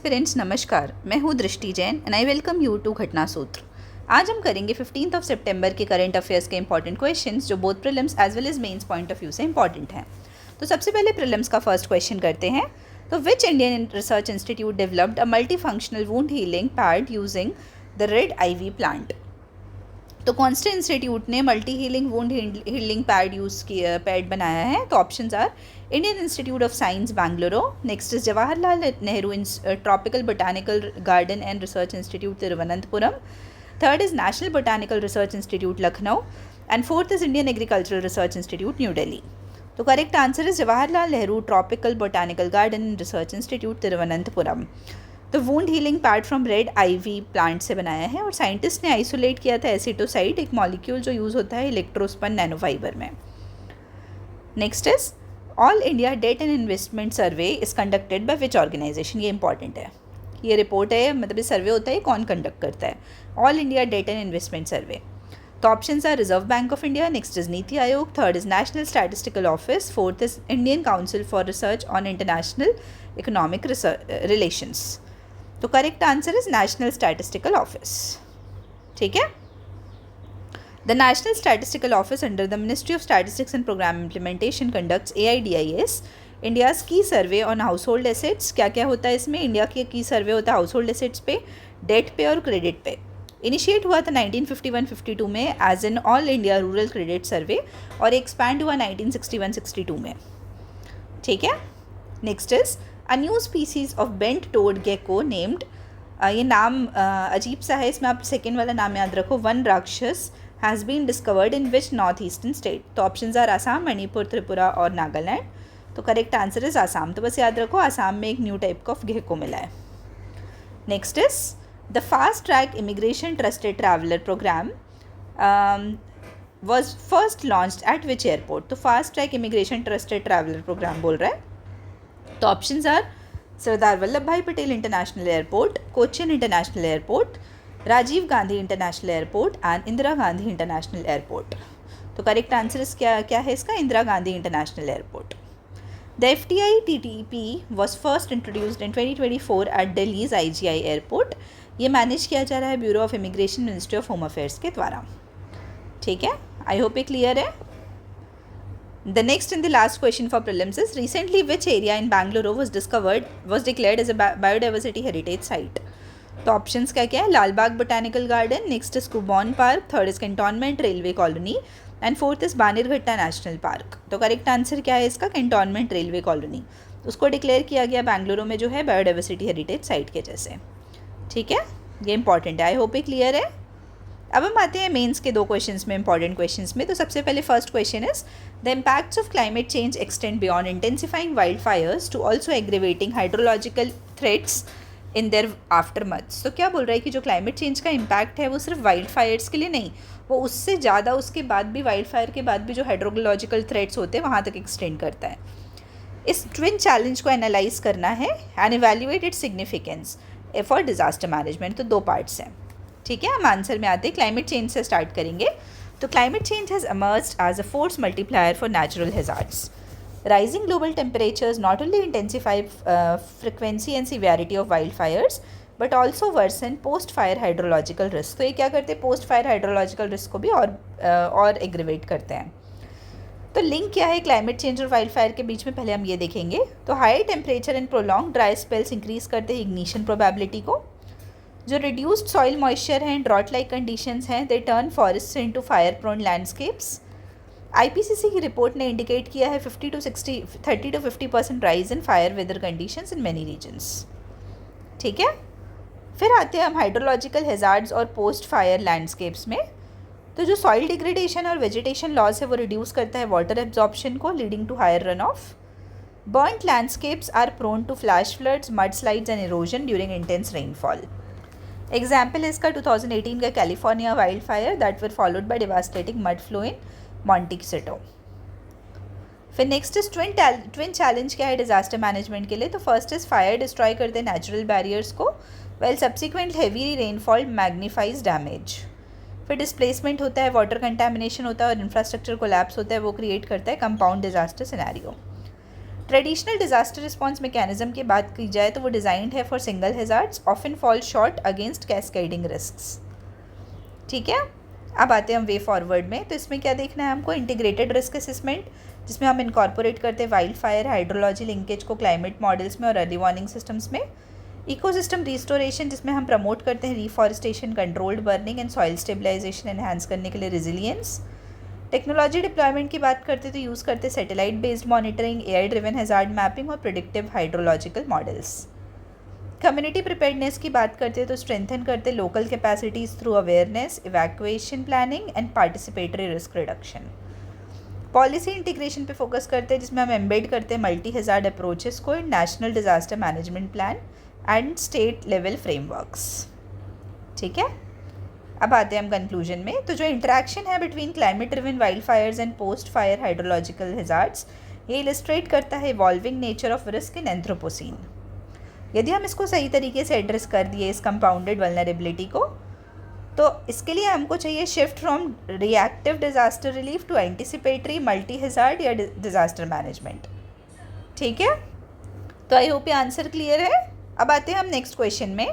Friends नमस्कार, मैं हूँ Drishti Jain and I welcome you to Ghatna Sutra. आज हम करेंगे 15 सितंबर के करंट अफेयर्स के इंपॉर्टेंट क्वेश्चंस जो both prelims as well as mains point of view से इंपॉर्टेंट हैं। तो सबसे पहले प्रीलिम्स का फर्स्ट क्वेश्चन करते हैं। तो which Indian research institute developed a multi functional wound healing pad using the red ivy plant. तो कौन से इंस्टीट्यूट ने multi healing wound healing pad use किया पैड बनाया है? तो options are Indian institute of science Bengaluru, next is Jawaharlal Nehru tropical botanical garden and research institute Thiruvananthapuram, third is national botanical research institute Lucknow and fourth is Indian agricultural research institute new Delhi. तो correct answer is Jawaharlal Nehru tropical botanical garden and research institute Thiruvananthapuram. तो wound healing pad from red ivy plant से बनाया है और scientist ने isolate किया था एसिटोसाइट, एक मॉलिक्यूल जो यूज़ होता है इलेक्ट्रोस्पन नैनोफाइबर में। Next is all India debt and investment survey is conducted by which organisation. ये इंपॉर्टेंट है, ये रिपोर्ट है, मतलब ये सर्वे होता है, कौन कंडक्ट करता है? All India debt and investment survey. तो options are Reserve Bank of India, next is NITI Aayog, third is national statistical office, fourth is Indian council for research on international economic relations. तो correct answer is national statistical office. ठीक है। The national statistical office under the ministry of statistics and programme implementation conducts AIDIS India's की survey on household assets. क्या क्या होता है इसमें? India की सर्वे होता है हाउस होल्ड एसेट्स पे, डेट पे और क्रेडिट पे। इनिशिएट हुआ था 1951-52 में as an all India rural credit survey और एक्सपैंड हुआ 1961-62 में। ठीक है। Next is a new species of bent toed gecko named, ये नाम अजीब सा है, इसमें आप सेकेंड वाला नाम याद रखो, वन राक्षस has been discovered in which north eastern state. तो ऑप्शंस आर आसाम, मणिपुर, त्रिपुरा और नागालैंड। तो करेक्ट आंसर इज आसाम। तो बस याद रखो आसाम में एक न्यू टाइप का गेको मिला है। Next is the fast track immigration trusted traveller programme was first launched at which airport. तो fast track immigration trusted traveller programme बोल रहा है। तो options are Sardar Vallabh Bhai Patel international airport, Cochin international airport, Rajiv Gandhi international airport and Indira Gandhi international airport. तो correct answer is क्या है इसका? Indira Gandhi international airport. The FTI TTP was first introduced in 2024 eight Delhi's IGI airport. ये manage किया जा रहा है bureau of immigration, ministry of home affairs के द्वारा। ठीक है, आई होप ये क्लियर है। The next and the last question for prelims is recently which area in Bangalore was declared as a biodiversity heritage site। तो ऑप्शंस क्या क्या है? Lal Bagh botanical garden, next is Cubbon park, third is cantonment railway colony and fourth is Bannerghatta national park. तो correct answer क्या है इसका? Cantonment railway colony. उसको declare किया गया बेंगलुरु में जो है बायोडाइवर्सिटी हेरिटेज साइट के जैसे। ठीक है, ये इंपॉर्टेंट है, आई होप ये क्लियर है। अब हम आते हैं मेंस के दो क्वेश्चंस में, इंपॉर्टेंट क्वेश्चंस में। तो सबसे पहले first question is the impacts of climate change extend beyond intensifying wildfires to also aggravating hydrological threats in their aftermaths. तो क्या बोल रहा है कि जो क्लाइमेट चेंज का इम्पैक्ट है वो सिर्फ वाइल्ड फायर्स के लिए नहीं, वो उससे ज़्यादा उसके बाद भी, वाइल्ड फायर के बाद भी जो हाइड्रोलॉजिकल थ्रेट्स होते हैं वहाँ तक एक्सटेंड करता है। इस ट्विन चैलेंज को एनालाइज करना है and evaluate its significance for disaster management. तो दो पार्ट्स हैं। ठीक है, हम आंसर में आते हैं, क्लाइमेट चेंज से स्टार्ट करेंगे। तो climate change has emerged as a force multiplier for natural hazards. Rising global temperatures not only intensify frequency and severity of wildfires but also worsen post-fire hydrological risk। तो ये क्या करते हैं? post-fire hydrological risk को भी और aggravate करते हैं। तो लिंक क्या है क्लाइमेट चेंज और वाइल्ड फायर के बीच में, पहले हम ये देखेंगे। तो high temperature and prolong dry spells increase करते हैं इग्निशन प्रोबेबिलिटी को। जो रिड्यूस्ड सॉइल मॉइस्चर हैं, ड्रॉट लाइक कंडीशंस हैं, they turn forest into fire prone landscapes. IPCC की रिपोर्ट ने इंडिकेट किया है 30 to 50% rise in fire weather conditions in many regions. ठीक है, फिर आते हैं हम हाइड्रोलॉजिकल हैजार्ड्स और पोस्ट फायर लैंडस्केप्स में। तो जो सॉइल डिग्रेडेशन और वेजिटेशन लॉस है वो रिड्यूस करता है वाटर एब्जॉर्प्शन को, leading to higher runoff. Burnt landscapes are prone to flash floods, mudslides and erosion during intense rainfall. Example है इसका 2018 का California wildfire that were followed by devastating mud flow in Montecito. फिर next is twin challenge क्या है disaster management के लिए? तो first is fire destroy करते हैं नेचुरल बैरियर्स को, well subsequent heavy rainfall magnifies damage. फिर डिस्प्लेसमेंट होता है, वाटर कंटेमिनेशन होता है और इंफ्रास्ट्रक्चर कोलैप्स होता है, वो क्रिएट करता है compound disaster scenario. Traditional disaster response mechanism की बात की जाए तो वो डिज़ाइंड है for single hazards, often fall short against cascading risks. ठीक है, अब आते हैं हम वे फॉरवर्ड में। तो इसमें क्या देखना है हमको, इंटीग्रेटेड रिस्क असेसमेंट, जिसमें हम इनकॉर्पोरेट करते हैं वाइल्ड फायर हाइड्रोलॉजी लिंकेज को क्लाइमेट मॉडल्स में और अर्ली वार्निंग सिस्टम्स में। इकोसिस्टम रिस्टोरेशन, जिसमें हम प्रमोट करते हैं reforestation, controlled burning and soil stabilisation enhance करने के लिए रिजिलियंस। टेक्नोलॉजी डिप्लॉयमेंट की बात करते तो यूज़ करते satellite based monitoring, AI driven hazard mapping और predictive hydrological models. Community preparedness की बात करते तो स्ट्रेंथन करते local capacities through awareness, evacuation planning and participatory risk reduction. Policy integration पे फोकस करते हैं, जिसमें हम एम्बेड करते हैं मल्टी हैज़ार्ड अप्रोचेस को in national disaster management plan and state level frameworks. ठीक है, अब आते हैं हम कंक्लूजन में। तो जो इंटरेक्शन है between climate driven wild Fyers and post fire hydrological hazards, ये इलस्ट्रेट करता है evolving nature of risk in anthropocene. यदि हम इसको सही तरीके से एड्रेस कर दिए इस कंपाउंडेड वल्नरेबिलिटी को, तो इसके लिए हमको चाहिए shift from reactive disaster relief to anticipatory multi hazard या डिजास्टर मैनेजमेंट। ठीक है, तो आई होप ये आंसर क्लियर है। अब आते हैं हम नेक्स्ट क्वेश्चन में।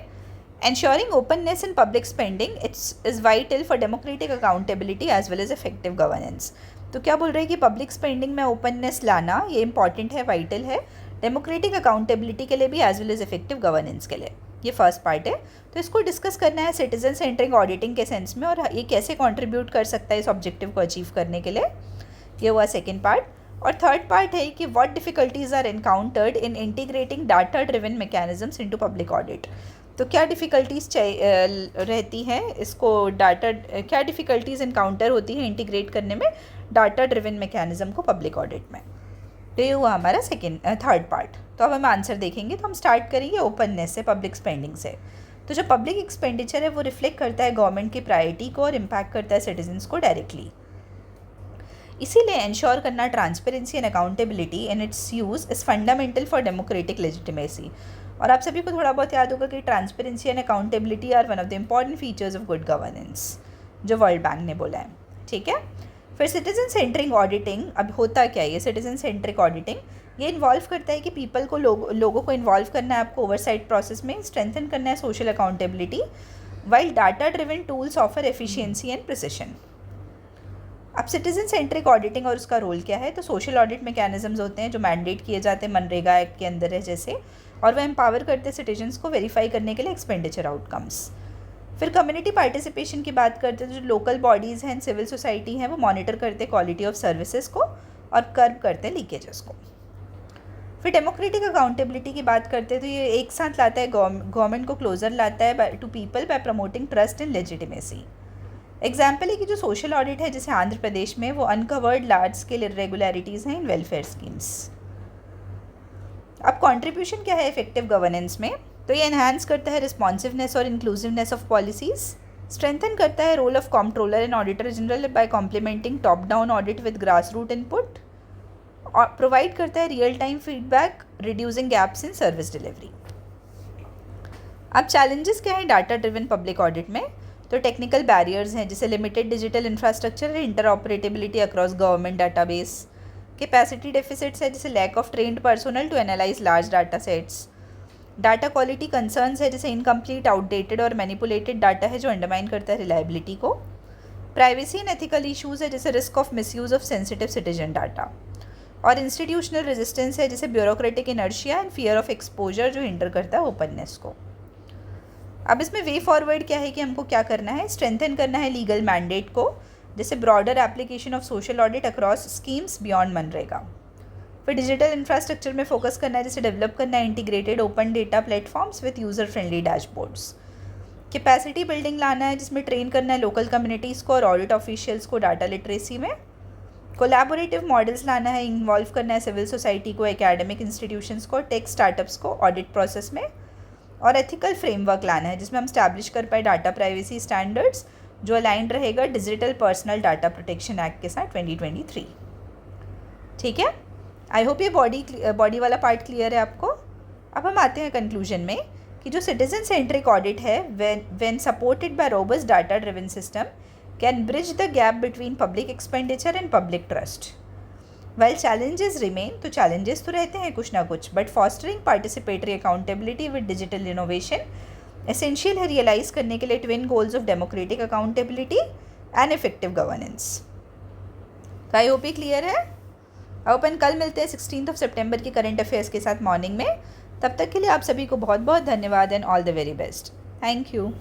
Ensuring openness in public spending is vital for democratic accountability as well as effective governance. तो क्या बोल रहे हैं कि पब्लिक स्पेंडिंग में ओपननेस लाना ये इंपॉर्टेंट है, वाइटल है डेमोक्रेटिक अकाउंटेबिलिटी के लिए भी as well as effective governance के लिए। ये फर्स्ट पार्ट है। तो इसको डिस्कस करना है सिटीजन सेंट्रिक ऑडिटिंग के सेंस में, और ये कैसे कंट्रीब्यूट कर सकता है इस ऑब्जेक्टिव को अचीव करने के लिए। ये हुआ सेकेंड पार्ट। और थर्ड पार्ट है कि what difficulties are encountered in integrating data driven mechanisms into public audit. तो क्या डिफ़िकल्टीज रहती हैं इसको डाटा, क्या डिफ़िकल्टीज इनकाउंटर होती हैं इंटीग्रेट करने में डाटा ड्रिवन मैकेनिज्म को पब्लिक ऑडिट में। तो ये हुआ हमारा थर्ड पार्ट। तो अब हम आंसर देखेंगे। तो हम स्टार्ट करेंगे ओपननेस से, पब्लिक स्पेंडिंग से। तो जो पब्लिक एक्सपेंडिचर है वो रिफ्लेक्ट करता है गवर्नमेंट की प्रायोरिटी को और इम्पैक्ट करता है सिटीजन्स को डायरेक्टली। इसीलिए इंश्योर करना transparency and accountability in its use is fundamental for democratic legitimacy. और आप सभी को थोड़ा बहुत याद होगा कि transparency and accountability are one of the important features of good governance, जो वर्ल्ड बैंक ने बोला है। ठीक है, फिर सिटीजन सेंट्रिक ऑडिटिंग। अब होता क्या है ये सिटीजन सेंट्रिक ऑडिटिंग? ये इन्वॉल्व करता है कि पीपल को लोगों को इन्वॉल्व करना है आपको ओवरसाइट प्रोसेस में, स्ट्रेंथन करना है social accountability, while data driven tools offer efficiency and precision. अब सिटीजन सेंट्रिक ऑडिटिंग और उसका रोल क्या है? तो सोशल ऑडिट मैकेनिज्म्स होते हैं जो मैंडेट किए जाते हैं मनरेगा एक्ट के अंदर है जैसे, और वह एम्पावर करते हैं सिटीजन्स को वेरीफाई करने के लिए एक्सपेंडिचर आउटकम्स। फिर कम्युनिटी पार्टिसिपेशन की बात करते हैं, जो लोकल बॉडीज़ हैं, सिविल सोसाइटी हैं, वो मॉनिटर करते हैं क्वालिटी ऑफ सर्विसेज को और कर्ब करते हैं लीकेजेस को। फिर डेमोक्रेटिक अकाउंटेबिलिटी की बात करते हैं, तो ये एक साथ लाता है गवर्नमेंट को क्लोजर लाता है to people by promoting trust in legitimacy. Example है कि जो सोशल ऑडिट है जैसे आंध्र प्रदेश में, वो अनकवर्ड लार्ज स्केल इरेगुलरिटीज़ हैं इन वेलफेयर स्कीम्स। अब कंट्रीब्यूशन क्या है इफेक्टिव गवर्नेंस में? तो ये एनहांस करता है रिस्पॉन्सिवनेस और इंक्लूसिवनेस ऑफ पॉलिसीज़, स्ट्रेंथन करता है role of controller and auditor general by complementing top down audit with grass root input, और प्रोवाइड करता है real time feedback, reducing gaps in service delivery. अब चैलेंजेस क्या है डाटा ड्रिवन पब्लिक ऑडिट में? तो टेक्निकल बैरियर्स हैं जैसे लिमिटेड डिजिटल इंफ्रास्ट्रक्चर है, interoperability across government database, capacity deficits है जैसे lack of trained personnel to analyse large data sets, data quality concerns है जैसे इनकम्प्लीट, आउटडेटेड और मैनिपुलेटेड डाटा है जो अंडरमाइन करता है रिलायबिलिटी को, प्राइवेसी एंड एथिकल इशूज़ है जैसे risk of misuse of sensitive citizen data, और इंस्टीट्यूशनल रेजिस्टेंस है जैसे bureaucratic inertia and fear of exposure जो हिंडर करता है ओपननेस को। अब इसमें वे फॉरवर्ड क्या है कि हमको क्या करना है? स्ट्रेंथन करना है लीगल मैंडेट को, जैसे broader application of social audit across schemes beyond MNREGA. फिर डिजिटल इंफ्रास्ट्रक्चर में फोकस करना है, जैसे डेवलप करना है integrated open data platforms with user friendly dashboards. Capacity building लाना है जिसमें ट्रेन करना है लोकल कम्युनिटीज़ को और ऑडिट ऑफिशियल्स को डाटा लिटरेसी में। कोलैबोरेटिव मॉडल्स लाना है, इन्वॉल्व करना है सिविल सोसाइटी को, एकेडमिक इंस्टीट्यूशंस को, टेक स्टार्टअप्स को ऑडिट प्रोसेस में। और एथिकल फ्रेमवर्क लाना है जिसमें हम स्टैब्लिश कर पाए डाटा प्राइवेसी स्टैंडर्ड्स जो अलाइंड रहेगा digital personal data protection act के साथ 2023। ठीक है, आई होप ये बॉडी वाला पार्ट क्लियर है आपको। अब हम आते हैं कंक्लूजन में कि जो सिटीजन सेंट्रिक ऑडिट है when supported by robust data driven system can bridge the gap between public expenditure and public trust. Well challenges remain, तो चैलेंजेस तो रहते हैं कुछ ना कुछ, but fostering participatory accountability with digital innovation essential है realise करने के लिए twin goals of democratic accountability and effective governance. का आई होप ही क्लियर है। अपन कल मिलते हैं 16 सितंबर की करंट अफेयर्स के साथ मॉर्निंग में। तब तक के लिए आप सभी को बहुत बहुत धन्यवाद and all the very best. Thank you.